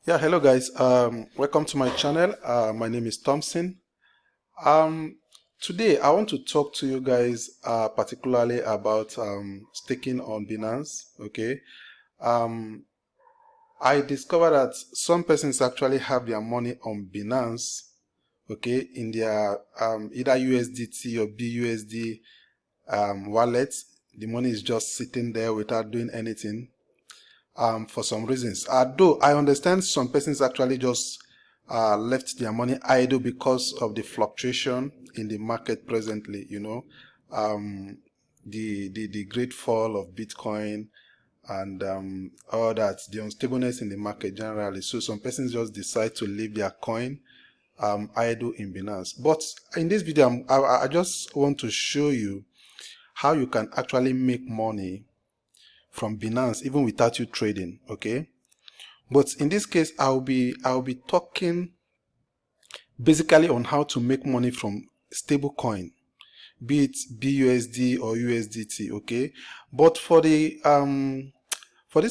Yeah, hello guys. Welcome to my channel. My name is Thompson. Um, Today I want to talk to you guys particularly about staking on Binance. Okay. Um, I discovered that some persons actually have their money on Binance. Okay, in their either USDT or BUSD wallets. The money is just sitting there without doing anything. For some reasons. Though I understand some persons actually just left their money idle because of the fluctuation in the market presently, the great fall of Bitcoin and all that, the unstableness in the market generally. So some persons just decide to leave their coin idle in Binance. But in this video, I just want to show you how you can actually make money from Binance even without you trading. Okay, but in this case I'll be talking basically on how to make money from stable coin, be it BUSD or USDT. Okay, but for this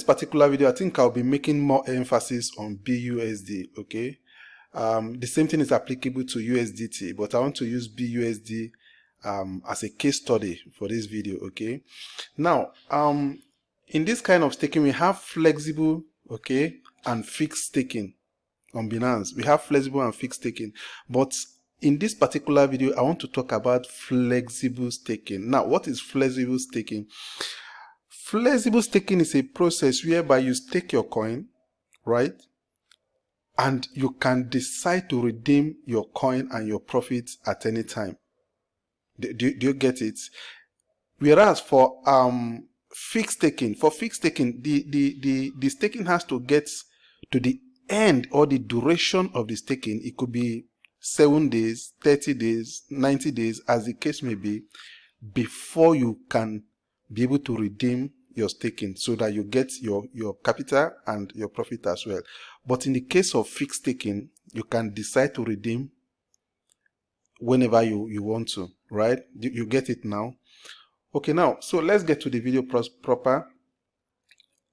particular video I think I'll be making more emphasis on BUSD. Okay, the same thing is applicable to USDT, but I want to use BUSD as a case study for this video. Okay, now in this kind of staking we have flexible, okay, and fixed staking on Binance. We have flexible and fixed staking, but in this particular video I want to talk about flexible staking. Now, what is flexible staking? Flexible staking is a process whereby you stake your coin, right, and you can decide to redeem your coin and your profits at any time. Do you get it? Whereas for fixed staking, the staking has to get to the end or the duration of the staking. It could be 7 days, 30 days, 90 days, as the case may be, before you can be able to redeem your staking, so that you get your capital and your profit as well. But in the case of fixed staking, you can decide to redeem whenever you want to, right? You get it now? Okay, now, so let's get to the video proper.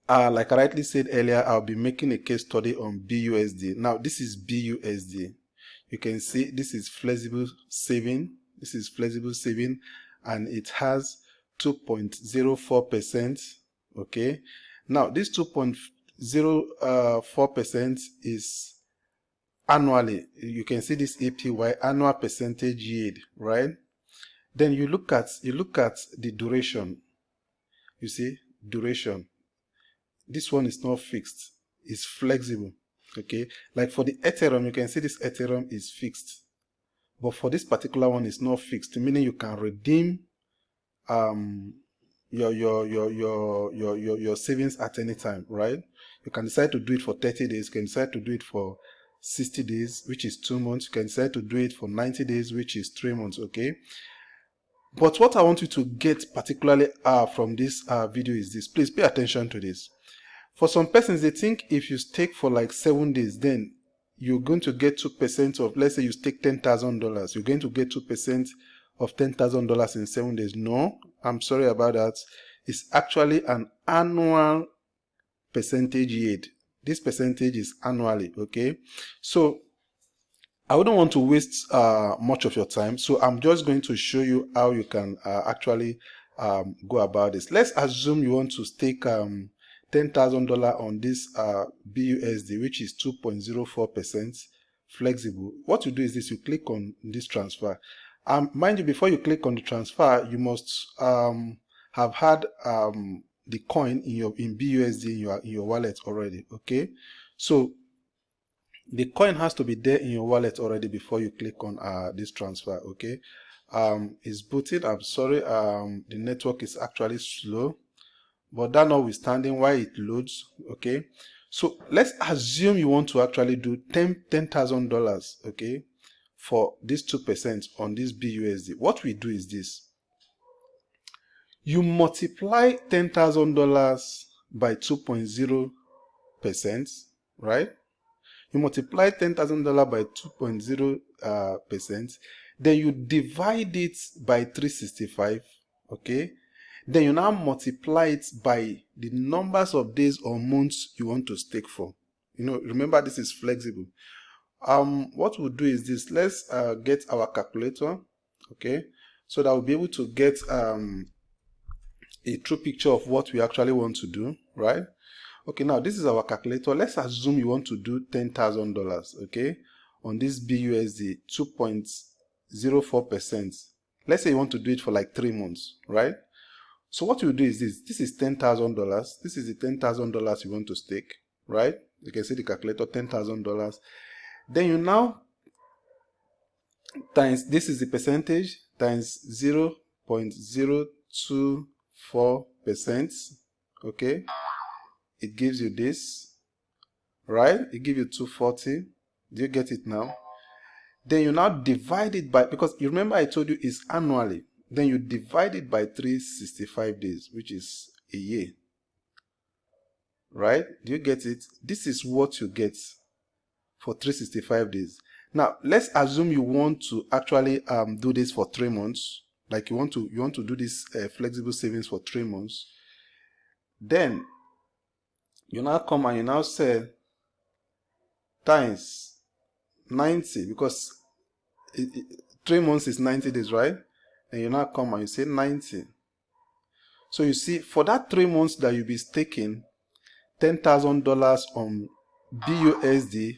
Like I rightly said earlier, I'll be making a case study on BUSD. Now, this is BUSD. You can see this is flexible saving. This is flexible saving, and it has 2.04%. Okay. Now, this 2.04% is annually. You can see this APY, annual percentage yield, right? Then you look at the duration. You see, duration. This one is not fixed, it's flexible. Okay, like for the Ethereum, you can see this Ethereum is fixed, but for this particular one it's not fixed, meaning you can redeem your savings at any time, right? You can decide to do it for 30 days, you can decide to do it for 60 days, which is 2 months, you can decide to do it for 90 days, which is 3 months. Okay, but what I want you to get particularly from this video is this. Please pay attention to this. For some persons, they think if you stake for like 7 days, then you're going to get 2% of, let's say you stake $10,000, you're going to get 2% of $10,000 in 7 days. No, I'm sorry about that. It's actually an annual percentage yield. This percentage is annually. Okay, so I wouldn't want to waste much of your time, so I'm just going to show you how you can actually go about this. Let's assume you want to stake $10,000 on this BUSD, which is 2.04% flexible. What you do is this: you click on this transfer. Mind you, before you click on the transfer, you must have had the coin in BUSD in your wallet already. Okay, so the coin has to be there in your wallet already before you click on this transfer. Okay, it's booting. I'm sorry, the network is actually slow, but that notwithstanding, while it loads, okay, so let's assume you want to actually do $10,000, okay, for this 2% on this BUSD. What we do is this: you multiply $10,000 by 2.0%, right? You multiply $10,000 by 2.0%, then you divide it by 365, okay? Then you now multiply it by the numbers of days or months you want to stake for. remember this is flexible. What we'll do is this. Let's get our calculator, okay, so that we'll be able to get a true picture of what we actually want to do, right? Okay, now this is our calculator. Let's assume you want to do $10,000, okay, on this BUSD, 2.04%. Let's say you want to do it for like 3 months, right? So what you do is this. This is $10,000. This is the $10,000 you want to stake, right? You can see the calculator, $10,000. Then you now times, this is the percentage, times 0.024%, okay? It gives you this, right? It gives you 240. Do you get it now? Then you now divide it by, because you remember I told you it's annually. Then you divide it by 365 days, which is a year. Right? Do you get it? This is what you get for 365 days. Now, let's assume you want to actually do this for 3 months. Like you want to do this flexible savings for 3 months. Then you now come and you now say times 90, because 3 months is 90 days, right? And you now come and you say 90. So you see, for that 3 months that you'll be staking $10,000 on BUSD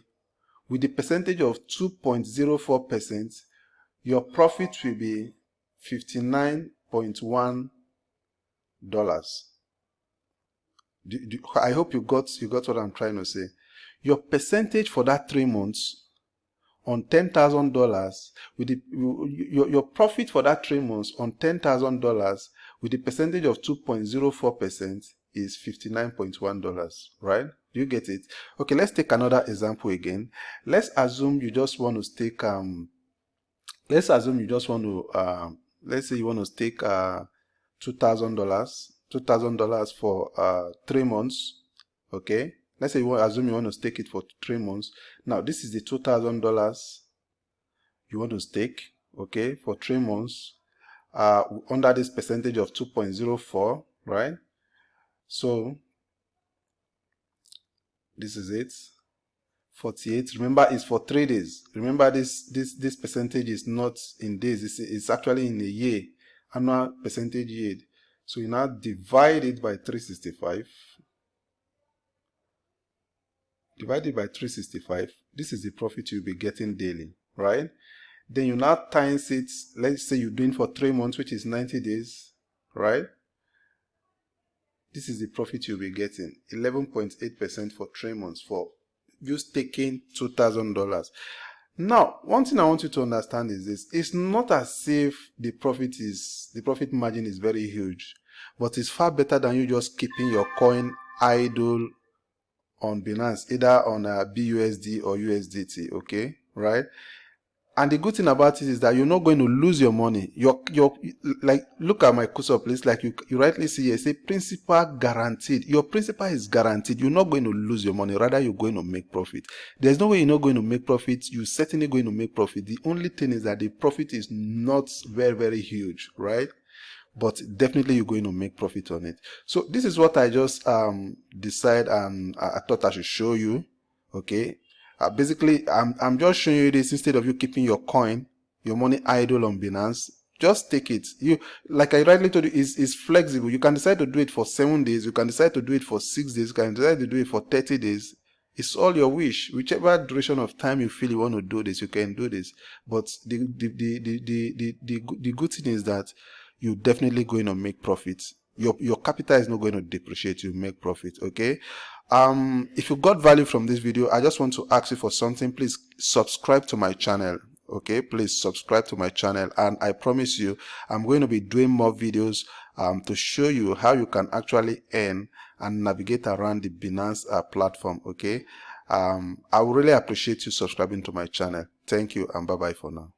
with the percentage of 2.04%, your profit will be $59.1. I hope you got what I'm trying to say. Your percentage for that 3 months on $10,000 with your profit for that 3 months on $10,000 with the percentage of 2.04% is $59.1, right? Do you get it? Okay, let's take another example again. Let's assume you just want to stake let's say you want to stake $2,000 for 3 months, okay? Let's say assume you want to stake it for 3 months. Now, this is the $2,000 you want to stake, okay, for 3 months under this percentage of 2.04, right? So, this is it. 48. Remember, it's for 3 days. Remember, this percentage is not in days. It's actually in a year, annual percentage yield. So you now divide it by 365. Divided by 365, this is the profit you'll be getting daily, right? Then you now times it, let's say you're doing for 3 months, which is 90 days, right? This is the profit you'll be getting, 11.8% for 3 months for you staking $2,000. Now, one thing I want you to understand is this. It's not as if the profit margin is very huge, but it's far better than you just keeping your coin idle on Binance, either on BUSD or USDT, okay, right? And the good thing about it is that you're not going to lose your money. You're like, look at my cursor, please. Like you rightly see here, say principal guaranteed. Your principal is guaranteed. You're not going to lose your money. Rather, you're going to make profit. There's no way you're not going to make profit. You're certainly going to make profit. The only thing is that the profit is not very, very huge, right? But definitely you're going to make profit on it. So this is what I just decided and I thought I should show you. Okay. Basically, I'm just showing you this instead of you keeping your coin, your money idle on Binance. Just take it. Like I rightly told you, is flexible. You can decide to do it for 7 days. You can decide to do it for 6 days. You can decide to do it for 30 days. It's all your wish. Whichever duration of time you feel you want to do this, you can do this. But the good thing is that you're definitely going to make profits. Your capital is not going to depreciate. You make profit. Okay. If you got value from this video, I just want to ask you for something. Please subscribe to my channel. Okay, please subscribe to my channel, and I promise you I'm going to be doing more videos to show you how you can actually earn and navigate around the Binance platform. Okay, I would really appreciate you subscribing to my channel. Thank you, and bye bye for now.